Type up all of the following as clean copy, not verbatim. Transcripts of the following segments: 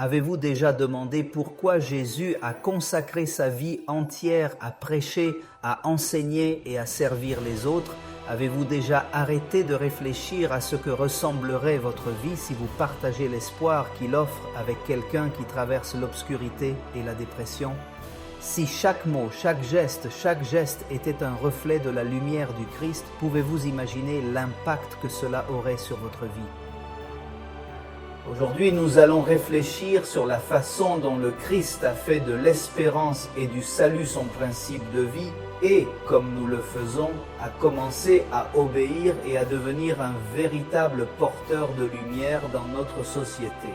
Avez-vous déjà demandé pourquoi Jésus a consacré sa vie entière à prêcher, à enseigner et à servir les autres? Avez-vous déjà arrêté de réfléchir à ce que ressemblerait votre vie si vous partagez l'espoir qu'il offre avec quelqu'un qui traverse l'obscurité et la dépression? Si chaque mot, chaque geste était un reflet de la lumière du Christ, pouvez-vous imaginer l'impact que cela aurait sur votre vie? Aujourd'hui, nous allons réfléchir sur la façon dont le Christ a fait de l'espérance et du salut son principe de vie et, comme nous le faisons, a commencé à obéir et à devenir un véritable porteur de lumière dans notre société.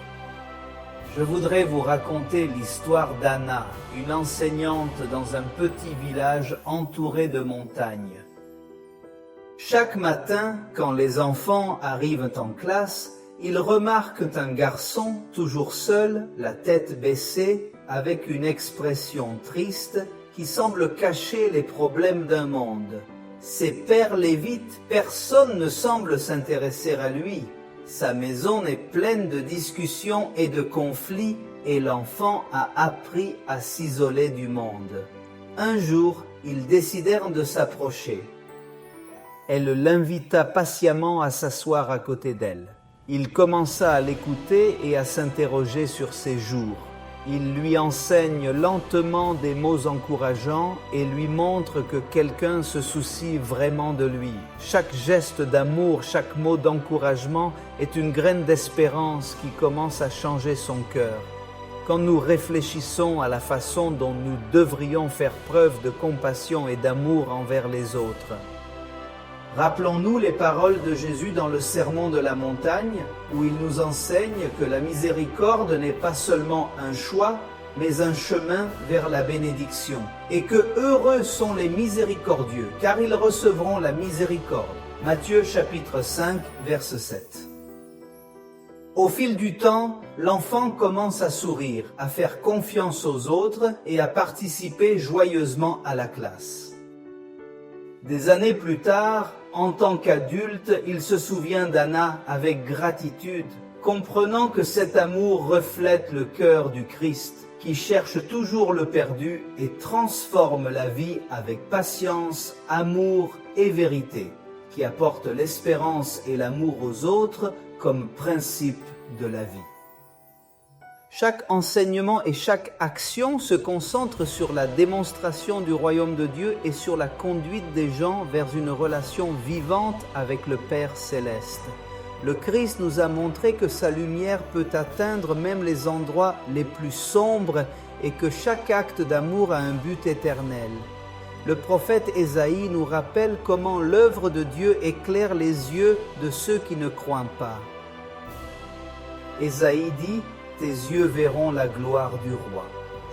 Je voudrais vous raconter l'histoire d'Anna, une enseignante dans un petit village entouré de montagnes. Chaque matin, quand les enfants arrivent en classe, ils remarquent un garçon, toujours seul, la tête baissée, avec une expression triste qui semble cacher les problèmes d'un monde. C'est Père Lévite, personne ne semble s'intéresser à lui. Sa maison est pleine de discussions et de conflits et l'enfant a appris à s'isoler du monde. Un jour, ils décidèrent de s'approcher. Elle l'invita patiemment à s'asseoir à côté d'elle. Il commença à l'écouter et à s'interroger sur ses jours. Il lui enseigne lentement des mots encourageants et lui montre que quelqu'un se soucie vraiment de lui. Chaque geste d'amour, chaque mot d'encouragement est une graine d'espérance qui commence à changer son cœur. Quand nous réfléchissons à la façon dont nous devrions faire preuve de compassion et d'amour envers les autres, rappelons-nous les paroles de Jésus dans le Sermon de la montagne, où il nous enseigne que la miséricorde n'est pas seulement un choix, mais un chemin vers la bénédiction. Et que heureux sont les miséricordieux, car ils recevront la miséricorde. Matthieu chapitre 5, verset 7. Au fil du temps, l'enfant commence à sourire, à faire confiance aux autres et à participer joyeusement à la classe. Des années plus tard, en tant qu'adulte, il se souvient d'Anna avec gratitude, comprenant que cet amour reflète le cœur du Christ, qui cherche toujours le perdu et transforme la vie avec patience, amour et vérité, qui apporte l'espérance et l'amour aux autres comme principe de la vie. Chaque enseignement et chaque action se concentre sur la démonstration du royaume de Dieu et sur la conduite des gens vers une relation vivante avec le Père céleste. Le Christ nous a montré que sa lumière peut atteindre même les endroits les plus sombres et que chaque acte d'amour a un but éternel. Le prophète Ésaïe nous rappelle comment l'œuvre de Dieu éclaire les yeux de ceux qui ne croient pas. Ésaïe dit: « Tes yeux verront la gloire du roi »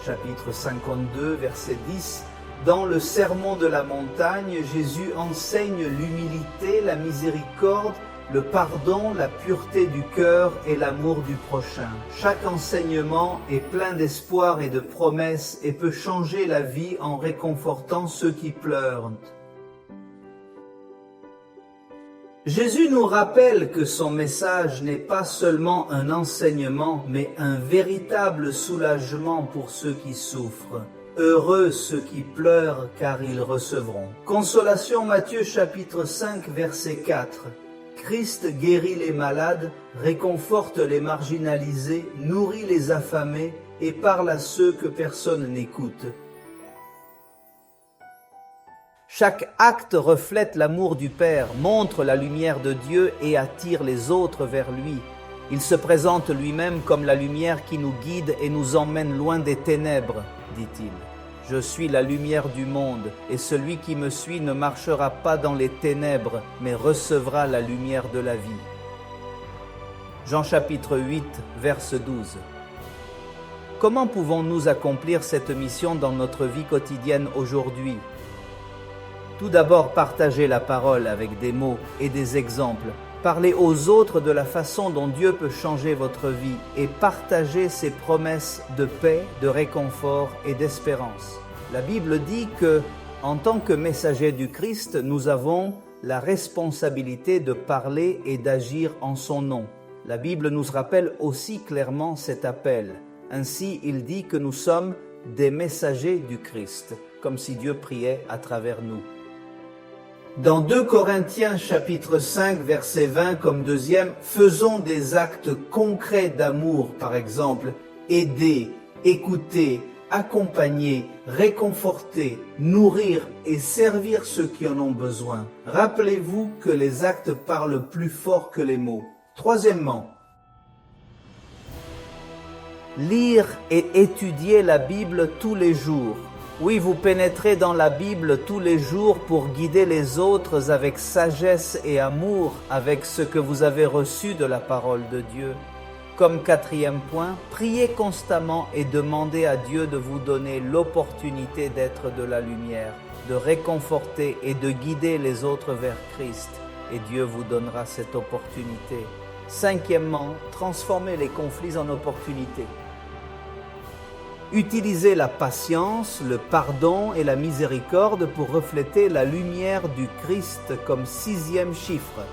chapitre 52, verset 10. Dans le Sermon de la montagne, Jésus enseigne l'humilité, la miséricorde, le pardon, la pureté du cœur et l'amour du prochain. Chaque enseignement est plein d'espoir et de promesses et peut changer la vie en réconfortant ceux qui pleurent. Jésus nous rappelle que son message n'est pas seulement un enseignement, mais un véritable soulagement pour ceux qui souffrent. Heureux ceux qui pleurent, car ils recevront. Consolation, Matthieu chapitre 5, verset 4. Christ guérit les malades, réconforte les marginalisés, nourrit les affamés et parle à ceux que personne n'écoute. Chaque acte reflète l'amour du Père, montre la lumière de Dieu et attire les autres vers lui. Il se présente lui-même comme la lumière qui nous guide et nous emmène loin des ténèbres, dit-il. Je suis la lumière du monde, et celui qui me suit ne marchera pas dans les ténèbres, mais recevra la lumière de la vie. Jean chapitre 8, verset 12. Comment pouvons-nous accomplir cette mission dans notre vie quotidienne aujourd'hui? Tout d'abord, partagez la parole avec des mots et des exemples. Parlez aux autres de la façon dont Dieu peut changer votre vie et partagez ses promesses de paix, de réconfort et d'espérance. La Bible dit que, en tant que messagers du Christ, nous avons la responsabilité de parler et d'agir en son nom. La Bible nous rappelle aussi clairement cet appel. Ainsi, il dit que nous sommes des messagers du Christ, comme si Dieu priait à travers nous. Dans 2 Corinthiens chapitre 5 verset 20 comme deuxième, faisons des actes concrets d'amour, par exemple, aider, écouter, accompagner, réconforter, nourrir et servir ceux qui en ont besoin. Rappelez-vous que les actes parlent plus fort que les mots. Troisièmement, lire et étudier la Bible tous les jours. Oui, vous pénétrez dans la Bible tous les jours pour guider les autres avec sagesse et amour, avec ce que vous avez reçu de la parole de Dieu. Comme quatrième point, priez constamment et demandez à Dieu de vous donner l'opportunité d'être de la lumière, de réconforter et de guider les autres vers Christ. Et Dieu vous donnera cette opportunité. Cinquièmement, transformez les conflits en opportunités. Utilisez la patience, le pardon et la miséricorde pour refléter la lumière du Christ comme sixième chiffre.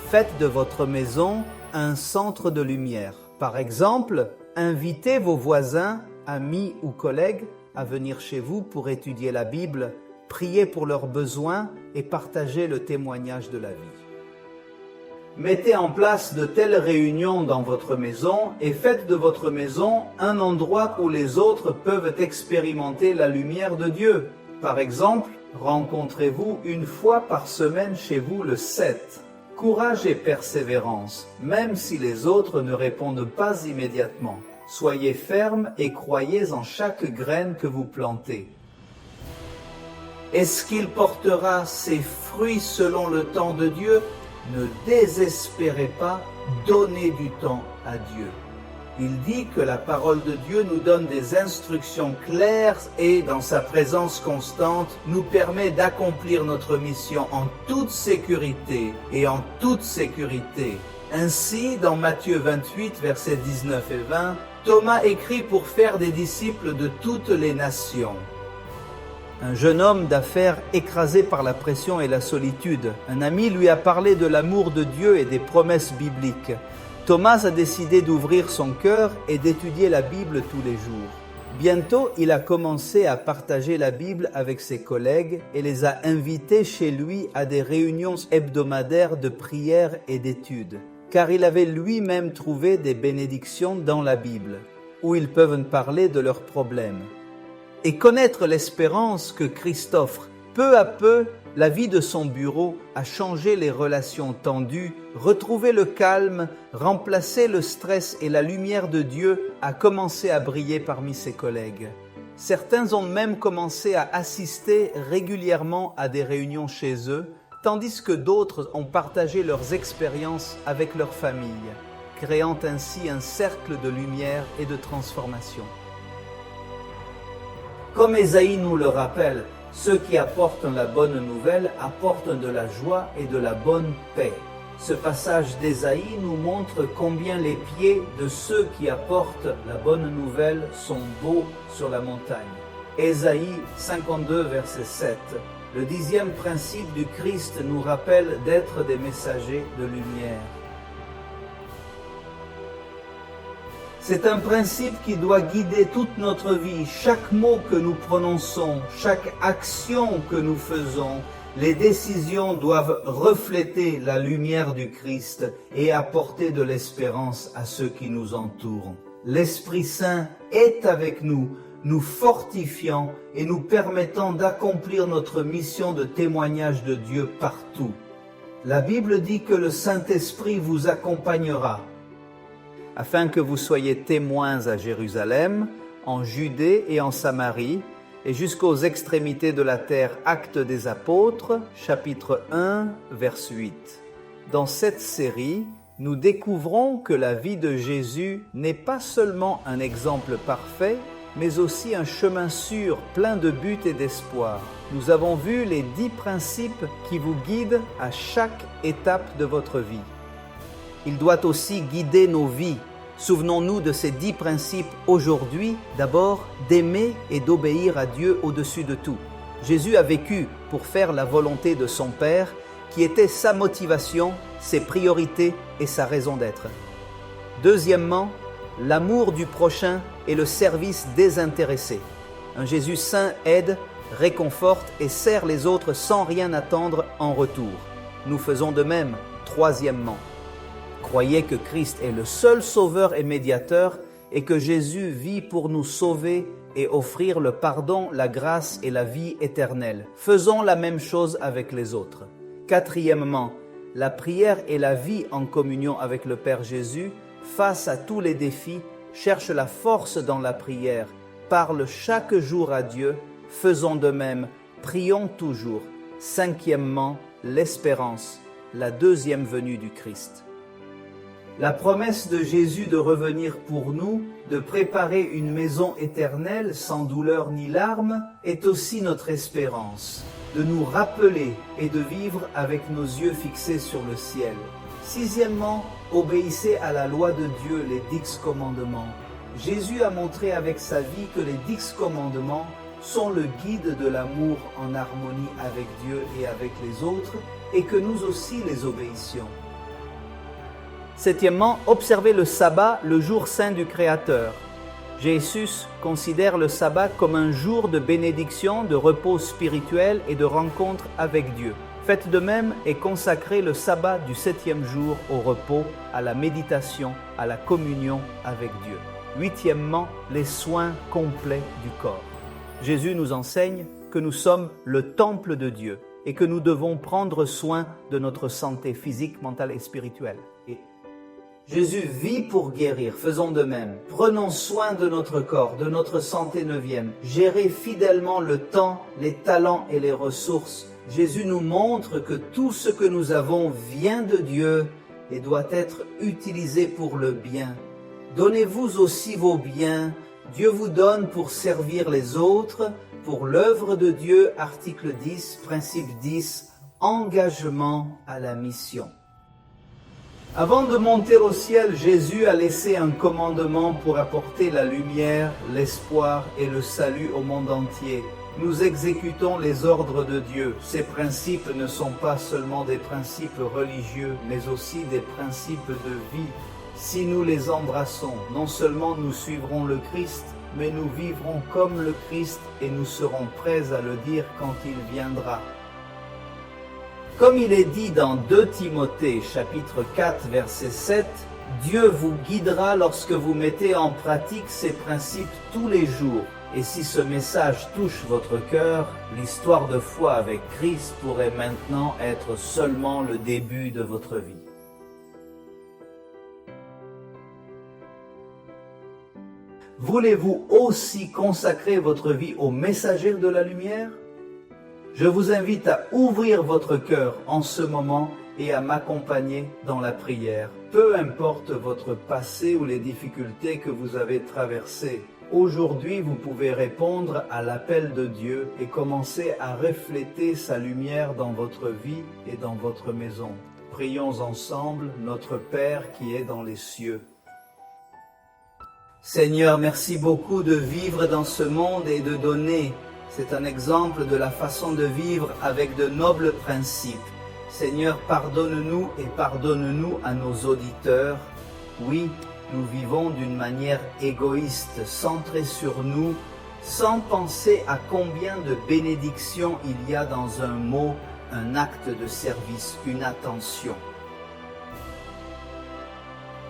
Faites de votre maison un centre de lumière. Par exemple, invitez vos voisins, amis ou collègues à venir chez vous pour étudier la Bible, prier pour leurs besoins et partager le témoignage de la vie. Mettez en place de telles réunions dans votre maison et faites de votre maison un endroit où les autres peuvent expérimenter la lumière de Dieu. Par exemple, rencontrez-vous une fois par semaine chez vous le 7. Courage et persévérance, même si les autres ne répondent pas immédiatement. Soyez fermes et croyez en chaque graine que vous plantez. Est-ce qu'il portera ses fruits selon le temps de Dieu ? Ne désespérez pas, donnez du temps à Dieu. Il dit que la parole de Dieu nous donne des instructions claires et, dans sa présence constante, nous permet d'accomplir notre mission en toute sécurité et en toute sécurité. Ainsi, dans Matthieu 28, versets 19 et 20, Thomas écrit pour faire des disciples de toutes les nations. Un jeune homme d'affaires écrasé par la pression et la solitude. Un ami lui a parlé de l'amour de Dieu et des promesses bibliques. Thomas a décidé d'ouvrir son cœur et d'étudier la Bible tous les jours. Bientôt, il a commencé à partager la Bible avec ses collègues et les a invités chez lui à des réunions hebdomadaires de prière et d'études, car il avait lui-même trouvé des bénédictions dans la Bible, où ils peuvent parler de leurs problèmes. Et connaître l'espérance que Christ offre, peu à peu, la vie de son bureau a changé les relations tendues, retrouvé le calme, remplacé le stress et la lumière de Dieu a commencé à briller parmi ses collègues. Certains ont même commencé à assister régulièrement à des réunions chez eux, tandis que d'autres ont partagé leurs expériences avec leur famille, créant ainsi un cercle de lumière et de transformation. Comme Ésaïe nous le rappelle, ceux qui apportent la bonne nouvelle apportent de la joie et de la bonne paix. Ce passage d'Ésaïe nous montre combien les pieds de ceux qui apportent la bonne nouvelle sont beaux sur la montagne. Ésaïe 52, verset 7. Le 10e principe du Christ nous rappelle d'être des messagers de lumière. C'est un principe qui doit guider toute notre vie. Chaque mot que nous prononçons, chaque action que nous faisons, les décisions doivent refléter la lumière du Christ et apporter de l'espérance à ceux qui nous entourent. L'Esprit Saint est avec nous, nous fortifiant et nous permettant d'accomplir notre mission de témoignage de Dieu partout. La Bible dit que le Saint-Esprit vous accompagnera, afin que vous soyez témoins à Jérusalem, en Judée et en Samarie, et jusqu'aux extrémités de la terre. Actes des Apôtres, chapitre 1, verset 8. Dans cette série, nous découvrons que la vie de Jésus n'est pas seulement un exemple parfait, mais aussi un chemin sûr, plein de buts et d'espoir. Nous avons vu les 10 principes qui vous guident à chaque étape de votre vie. Il doit aussi guider nos vies. Souvenons-nous de ces 10 principes aujourd'hui. D'abord, d'aimer et d'obéir à Dieu au-dessus de tout. Jésus a vécu pour faire la volonté de son Père, qui était sa motivation, ses priorités et sa raison d'être. Deuxièmement, l'amour du prochain et le service désintéressé. Un Jésus saint aide, réconforte et sert les autres sans rien attendre en retour. Nous faisons de même. Troisièmement, croyez que Christ est le seul sauveur et médiateur et que Jésus vit pour nous sauver et offrir le pardon, la grâce et la vie éternelle. Faisons la même chose avec les autres. Quatrièmement, la prière et la vie en communion avec le Père Jésus, face à tous les défis, cherche la force dans la prière, parle chaque jour à Dieu, faisons de même, prions toujours. Cinquièmement, l'espérance, la deuxième venue du Christ. La promesse de Jésus de revenir pour nous, de préparer une maison éternelle sans douleur ni larmes, est aussi notre espérance, de nous rappeler et de vivre avec nos yeux fixés sur le ciel. Sixièmement, obéissez à la loi de Dieu, les 10 commandements. Jésus a montré avec sa vie que les 10 commandements sont le guide de l'amour en harmonie avec Dieu et avec les autres, et que nous aussi les obéissions. Septièmement, observez le sabbat, le jour saint du Créateur. Jésus considère le sabbat comme un jour de bénédiction, de repos spirituel et de rencontre avec Dieu. Faites de même et consacrez le sabbat du 7e jour au repos, à la méditation, à la communion avec Dieu. Huitièmement, les soins complets du corps. Jésus nous enseigne que nous sommes le temple de Dieu et que nous devons prendre soin de notre santé physique, mentale et spirituelle. Jésus vit pour guérir, faisons de même. Prenons soin de notre corps, de notre santé neuvième. Gérez fidèlement le temps, les talents et les ressources. Jésus nous montre que tout ce que nous avons vient de Dieu et doit être utilisé pour le bien. Donnez-vous aussi vos biens. Dieu vous donne pour servir les autres, pour l'œuvre de Dieu, article 10, principe 10, engagement à la mission. Avant de monter au ciel, Jésus a laissé un commandement pour apporter la lumière, l'espoir et le salut au monde entier. Nous exécutons les ordres de Dieu. Ces principes ne sont pas seulement des principes religieux, mais aussi des principes de vie. Si nous les embrassons, non seulement nous suivrons le Christ, mais nous vivrons comme le Christ et nous serons prêts à le dire quand il viendra. Comme il est dit dans 2 Timothée chapitre 4 verset 7, Dieu vous guidera lorsque vous mettez en pratique ces principes tous les jours. Et si ce message touche votre cœur, l'histoire de foi avec Christ pourrait maintenant être seulement le début de votre vie. Voulez-vous aussi consacrer votre vie aux messagers de la lumière ? Je vous invite à ouvrir votre cœur en ce moment et à m'accompagner dans la prière. Peu importe votre passé ou les difficultés que vous avez traversées, aujourd'hui vous pouvez répondre à l'appel de Dieu et commencer à refléter sa lumière dans votre vie et dans votre maison. Prions ensemble notre Père qui est dans les cieux. Seigneur, merci beaucoup de vivre dans ce monde et de donner. C'est un exemple de la façon de vivre avec de nobles principes. Seigneur, pardonne-nous et pardonne-nous à nos auditeurs. Oui, nous vivons d'une manière égoïste, centrée sur nous, sans penser à combien de bénédictions il y a dans un mot, un acte de service, une attention.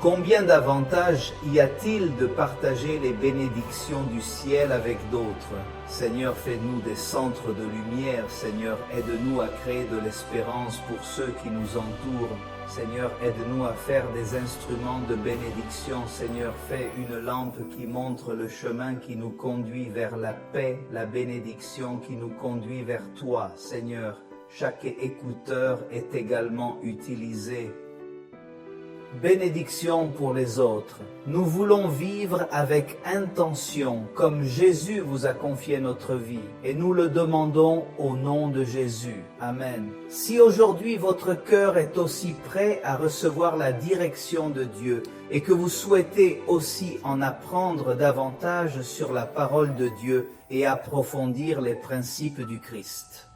Combien d'avantages y a-t-il de partager les bénédictions du ciel avec d'autres? Seigneur, fais-nous des centres de lumière. Seigneur, aide-nous à créer de l'espérance pour ceux qui nous entourent. Seigneur, aide-nous à faire des instruments de bénédiction. Seigneur, fais une lampe qui montre le chemin qui nous conduit vers la paix, la bénédiction qui nous conduit vers toi. Seigneur, chaque écouteur est également utilisé. Bénédiction pour les autres. Nous voulons vivre avec intention, comme Jésus vous a confié notre vie, et nous le demandons au nom de Jésus. Amen. Si aujourd'hui votre cœur est aussi prêt à recevoir la direction de Dieu, et que vous souhaitez aussi en apprendre davantage sur la parole de Dieu et approfondir les principes du Christ.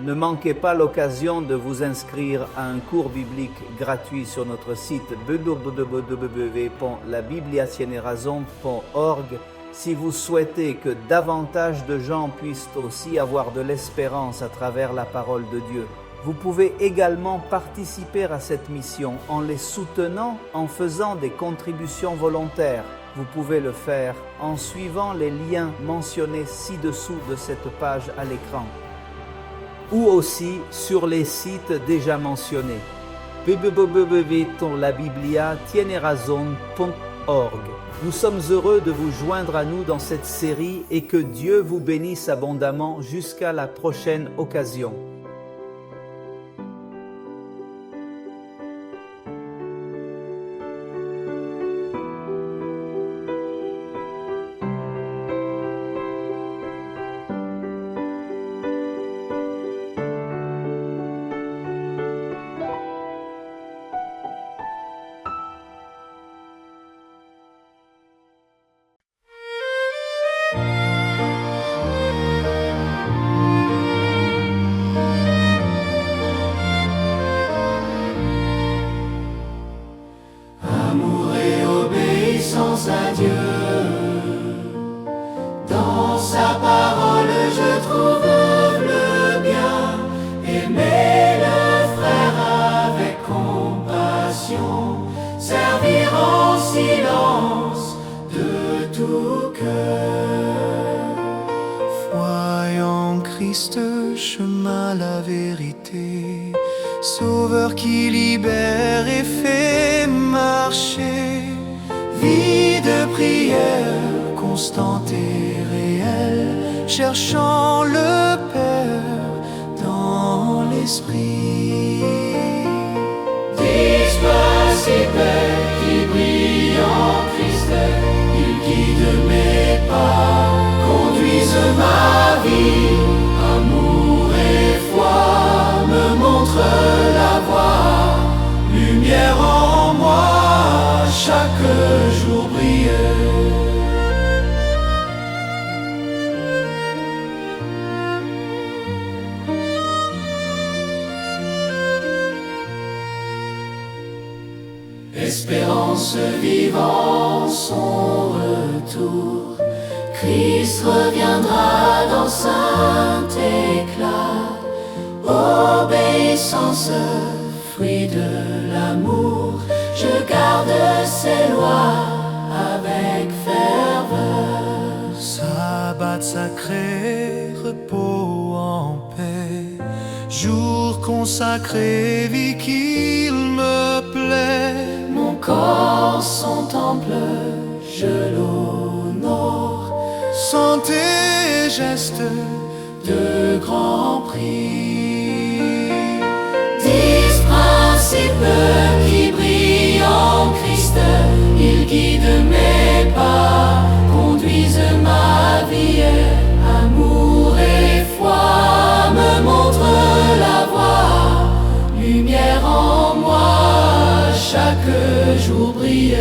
Ne manquez pas l'occasion de vous inscrire à un cours biblique gratuit sur notre site www.labibliatieneraison.org si vous souhaitez que davantage de gens puissent aussi avoir de l'espérance à travers la parole de Dieu. Vous pouvez également participer à cette mission en les soutenant en faisant des contributions volontaires. Vous pouvez le faire en suivant les liens mentionnés ci-dessous de cette page à l'écran, ou aussi sur les sites déjà mentionnés www.labibliatienerazon.org. Nous sommes heureux de vous joindre à nous dans cette série et que Dieu vous bénisse abondamment jusqu'à la prochaine occasion. À Dieu. Dans sa parole je trouve le bien, aimer le frère avec compassion, servir en silence de tout cœur. Foi en Christ, chemin, la vérité, Sauveur qui libère et fait marcher. Vie de prière constante et réelle, cherchant le Père dans l'esprit. 10 principes qui brillent en Christ, ils guident mes pas, conduisent ma vie. Amour et foi me montrent la voie, lumière en moi, chaque jour brille. Espérance vivant son retour, Christ reviendra dans saint éclat. Obéissance, fruit de l'amour, je garde ses lois avec ferveur. Sabbat sacré, repos en paix, jour consacré, vie qu'il me plaît. Mon corps, son temple, je l'honore, santé et geste de grand prix. 10 principes qui brillent en Christ, ils guident mes pas, conduisent ma vie. Amour et foi me montrent la voie, lumière en moi, chaque jour brille.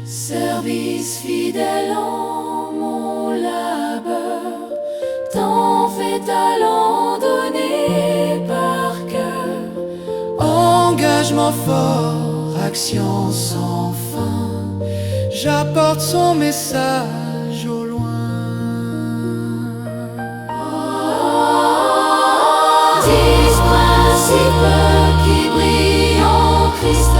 Service fidèle en mon labeur, temps fait talent donné par cœur. Engagement fort, action sans fin, j'apporte son message au loin. 10 principes qui brillent en Christ,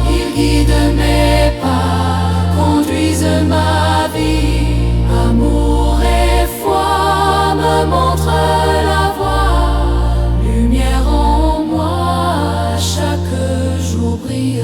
ils guident mes pas, conduisent ma vie. Amour et foi me montrent la voie, lumière en moi, chaque jour brille.